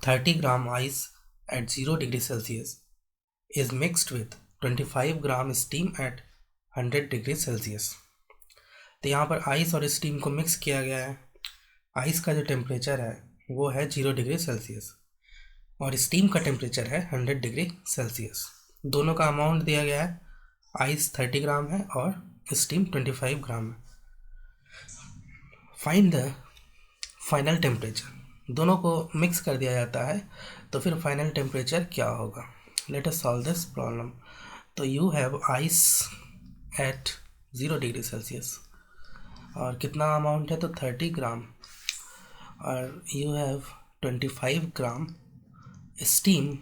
30 gram ice at 0 degree Celsius is mixed with 25 gram steam at 100 degree Celsius। तो यहाँ पर ice और steam को मिक्स किया गया है। आइस का जो टेम्परेचर है वो है 0 डिग्री सेल्सियस और स्टीम का टेम्परेचर है 100 डिग्री सेल्सियस। दोनों का अमाउंट दिया गया है, आइस 30 ग्राम है और स्टीम 25 ग्राम है। Find the final temperature. दोनों को मिक्स कर दिया जाता है तो फिर फाइनल टेम्परेचर क्या होगा। Let us solve this problem. तो you have ice at 0 degree Celsius और कितना अमाउंट है तो 30 ग्राम और you have 25 gram steam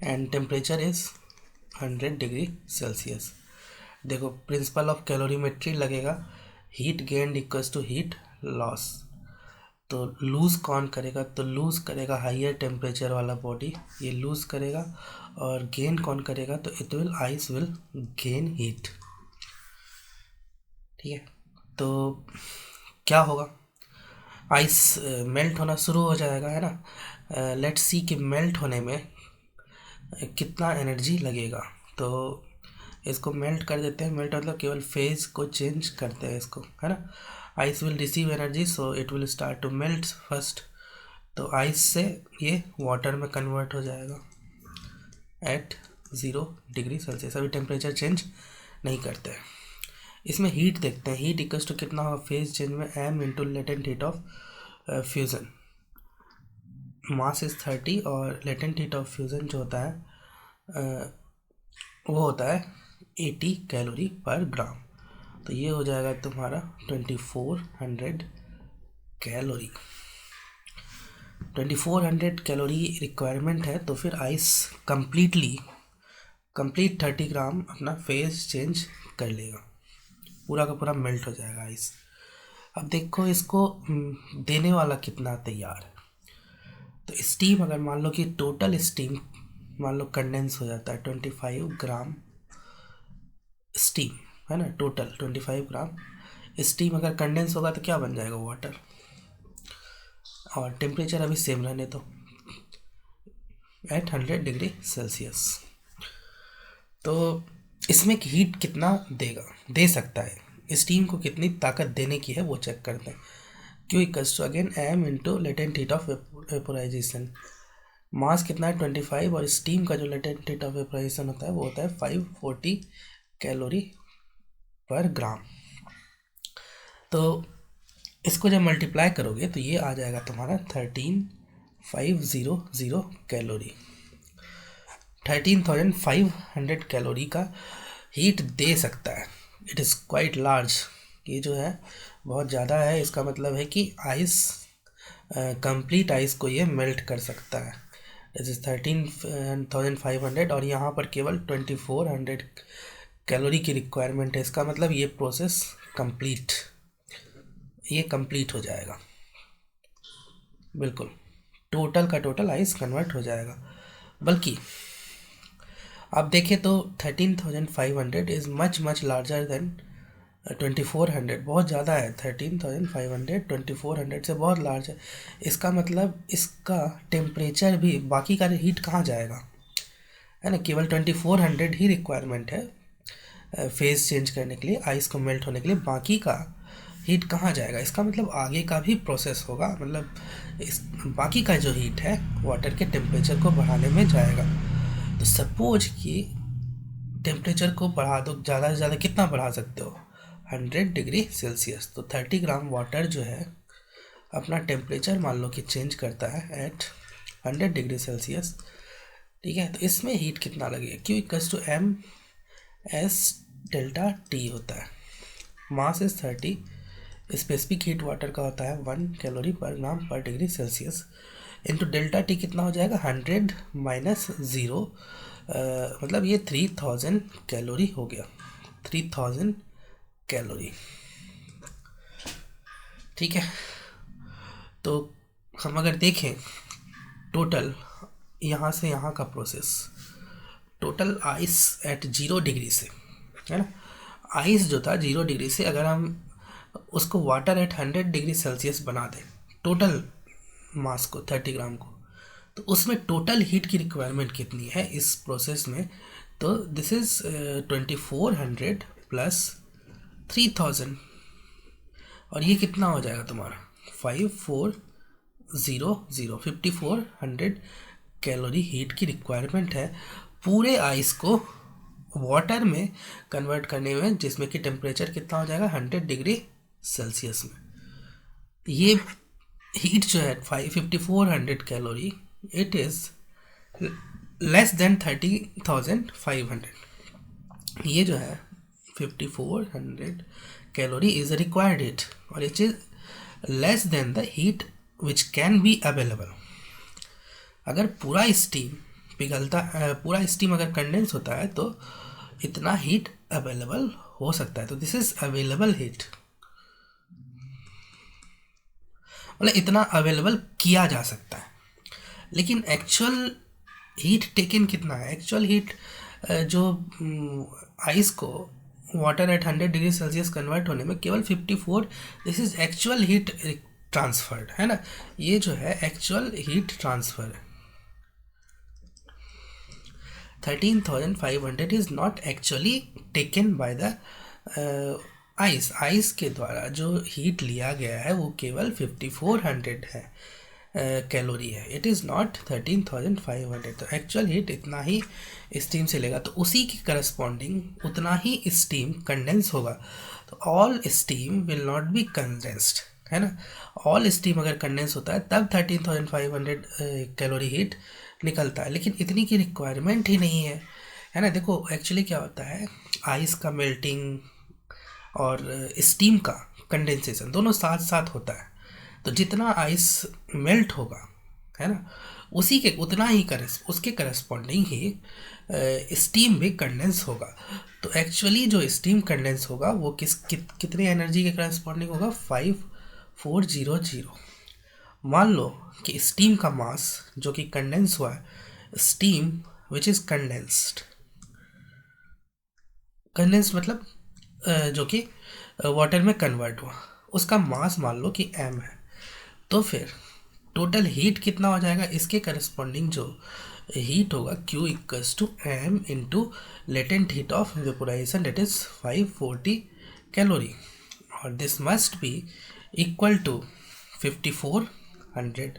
and temperature is 100 degree Celsius. देखो प्रिंसिपल ऑफ कैलोरीमेट्री लगेगा, heat gained equals to heat loss. तो lose कौन करेगा तो लूज़ करेगा हाइयर टेम्परेचर वाला बॉडी, ये लूज़ करेगा। और गेन कौन करेगा तो it will ice will gain heat. ठीक है, तो क्या होगा, आइस मेल्ट होना शुरू हो जाएगा, है ना। लेट्स सी कि मेल्ट होने में कितना एनर्जी लगेगा। तो इसको मेल्ट कर देते हैं। मेल्ट मतलब केवल फेज को चेंज करते हैं इसको, है ना। Ice will receive energy so it will start to melt first. तो आइस से ये वाटर में कन्वर्ट हो जाएगा एट 0 डिग्री सेल्सियस। अभी टेम्परेचर चेंज नहीं करते हैं। इसमें हीट देखते हैं, हीट इक्वल्स टू कितना होगा फेज चेंज में m into latent heat of fusion. Mass is 30 और लेटेंट हीट ऑफ फ्यूज़न जो होता है वो होता है 80 कैलोरी पर ग्राम। तो ये हो जाएगा तुम्हारा 2400 कैलोरी। 2400 कैलोरी रिक्वायरमेंट है तो फिर आइस कंप्लीट 30 ग्राम अपना फेज चेंज कर लेगा, पूरा का पूरा मेल्ट हो जाएगा आइस। अब देखो इसको देने वाला कितना तैयार है। तो स्टीम अगर मान लो कि टोटल स्टीम मान लो कंडेंस हो जाता है 25 ग्राम स्टीम, है ना। टोटल 25 ग्राम स्टीम अगर कंडेंस होगा तो क्या बन जाएगा वाटर। और टेम्परेचर अभी सेम रहने दो एट 100 डिग्री सेल्सियस। तो इसमें हीट कितना दे सकता है, स्टीम को कितनी ताकत देने की है वो चेक करते हैं। Q equals to again m into latent heat of vaporisation. Mass कितना है 25 और स्टीम का जो लेटेंट हीट ऑफ वेपोराइजेशन होता है वो होता है 540 कैलोरी पर ग्राम। तो इसको जब मल्टीप्लाई करोगे तो ये आ जाएगा तुम्हारा 13500 कैलोरी। 13500 कैलोरी का हीट दे सकता है। इट इज़ क्वाइट लार्ज, ये जो है बहुत ज़्यादा है। इसका मतलब है कि आइस कंप्लीट आइस को ये मेल्ट कर सकता है। दिस इज 13500 और यहाँ पर केवल 2400 कैलोरी की रिक्वायरमेंट है। इसका मतलब ये प्रोसेस कंप्लीट हो जाएगा, बिल्कुल टोटल का टोटल आइस कन्वर्ट हो जाएगा। बल्कि आप देखें तो 13500 इज़ मच लार्जर देन 2400, बहुत ज़्यादा है। 13500 2400 से बहुत लार्ज है। इसका मतलब इसका टेम्परेचर भी, बाकी का हीट कहाँ जाएगा, है ना। केवल 2400 ही रिक्वायरमेंट है फेज चेंज करने के लिए, आइस को मेल्ट होने के लिए। बाकी का हीट कहाँ जाएगा, इसका मतलब आगे का भी प्रोसेस होगा। मतलब इस बाकी का जो हीट है वाटर के टेम्परेचर को बढ़ाने में जाएगा। तो सपोज कि टेम्परेचर को बढ़ा दो, ज़्यादा से ज़्यादा कितना बढ़ा सकते हो 100 डिग्री सेल्सियस। तो 30 ग्राम वाटर जो है अपना टेम्परेचर मान लो कि चेंज करता है एट 100 डिग्री सेल्सियस। ठीक है, तो इसमें हीट कितना लगेगा, Q equals to m s delta t होता है। Mass is 30, specific heat water का होता है 1 calorie per gram per degree Celsius into delta T कितना हो जाएगा 100 माइनस 0, मतलब ये 3000 कैलोरी हो गया। 3000 कैलोरी, ठीक है। तो हम अगर देखें टोटल यहाँ से यहाँ का process, total ice at 0 degree से, है ना। आइस जो था 0 डिग्री से अगर हम उसको वाटर एट 100 डिग्री सेल्सियस बना दें, टोटल मास को, 30 ग्राम को, तो उसमें टोटल हीट की रिक्वायरमेंट कितनी है इस प्रोसेस में? तो दिस इज 2400 प्लस 3000, और ये कितना हो जाएगा तुम्हारा 5400, 5400 कैलोरी हीट की रिक्वायरमेंट है पूरे आइस को वाटर में कन्वर्ट करने में, जिसमें कि टेम्परेचर कितना हो जाएगा 100 डिग्री सेल्सियस में। ये हीट जो है 5400 calorie, it is less than 30,500। ये जो है 5400 कैलोरी इज रिक्वायर्ड हीट, और it is less than the heat which can be available. अगर पूरा स्टीम पिघलता, पूरा स्टीम अगर कंडेंस होता है तो इतना हीट अवेलेबल हो सकता है, तो दिस इज अवेलेबल हीट, मतलब इतना अवेलेबल किया जा सकता है। लेकिन एक्चुअल हीट टेकन कितना है? एक्चुअल हीट जो आइस को water at 100 degree Celsius convert होने में केवल 54, this is actual heat transferred, है ना, ये जो है एक्चुअल हीट ट्रांसफर है। 13,500 is not actually taken by the ice. Ice के द्वारा जो हीट लिया गया है वो केवल 5400 है कैलोरी है, इट इज़ नॉट 13,500। तो एक्चुअल हीट इतना ही स्टीम से लेगा, तो उसी के करस्पॉन्डिंग उतना ही स्टीम कंडेंस होगा। तो all steam will not be condensed, है ना, ऑल स्टीम अगर कंडेंस होता है तब 13,500 कैलोरी हीट निकलता है, लेकिन इतनी की रिक्वायरमेंट ही नहीं है ना। देखो एक्चुअली क्या होता है, आइस का मेल्टिंग और स्टीम का कंडेंसेशन दोनों साथ साथ होता है, तो जितना आइस मेल्ट होगा, है ना, उसी के उतना ही उसके करस्पॉन्डिंग ही स्टीम भी कंडेंस होगा। तो एक्चुअली जो स्टीम कंडेंस होगा वो कितने एनर्जी के करस्पॉन्डिंग होगा? 5400। मान लो कि स्टीम का मास जो कि कंडेंस हुआ है, स्टीम विच इज़ कंडेंस्ड मतलब जो कि वाटर में कन्वर्ट हुआ, उसका मास मान लो कि m है, तो फिर टोटल हीट कितना हो जाएगा? इसके करस्पॉन्डिंग जो हीट होगा Q equals to m into latent heat of vaporisation, that is 540 calorie, और this must be equal to 5400,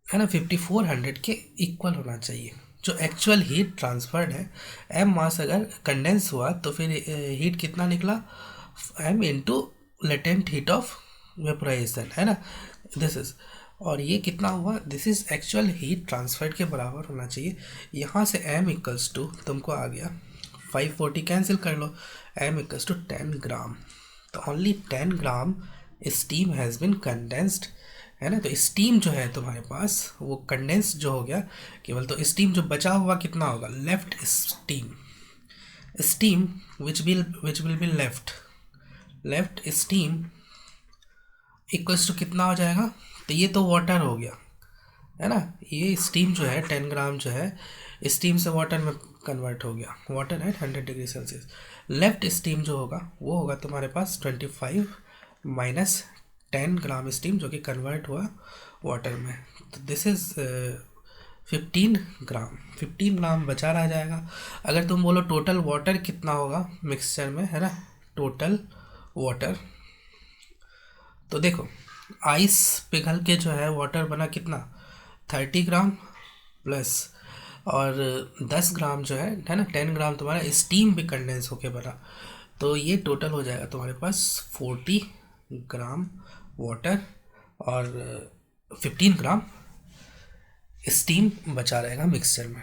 है ना, 5400 के इक्वल होना चाहिए जो एक्चुअल हीट ट्रांसफर्ड है। m मास अगर कंडेंस हुआ तो फिर हीट कितना निकला? m into latent heat of vaporisation, है ना, दिस इज, और ये कितना हुआ? This is actual heat transferred के बराबर होना चाहिए। यहाँ से m इक्वल्स टू तुमको आ गया 540, कैंसिल कर लो, m इक्वल्स टू 10 ग्राम, तो only 10 gram steam has been condensed, है ना। तो स्टीम जो है तुम्हारे पास वो कंडेंस जो हो गया केवल, तो स्टीम जो बचा हुआ कितना होगा? Left steam which will be left steam equals to कितना हो जाएगा? तो ये तो वाटर हो गया, है ना, ये स्टीम जो है 10 ग्राम जो है स्टीम से वाटर में कन्वर्ट हो गया, वाटर है 100 डिग्री सेल्सियस। लेफ्ट स्टीम जो होगा वो होगा तुम्हारे पास 25 माइनस 10 ग्राम स्टीम जो कि कन्वर्ट हुआ वाटर में, तो दिस इज़ 15 ग्राम बचा रह जाएगा। अगर तुम बोलो टोटल वाटर कितना होगा मिक्सचर में, है ना, टोटल वाटर, तो देखो आइस पिघल के जो है वाटर बना कितना? 30 ग्राम प्लस और 10 ग्राम जो है ना, 10 ग्राम तुम्हारा स्टीम भी कंडेंस होके बना, तो ये टोटल हो जाएगा तुम्हारे पास 40 ग्राम वाटर और 15 ग्राम स्टीम बचा रहेगा मिक्सचर में।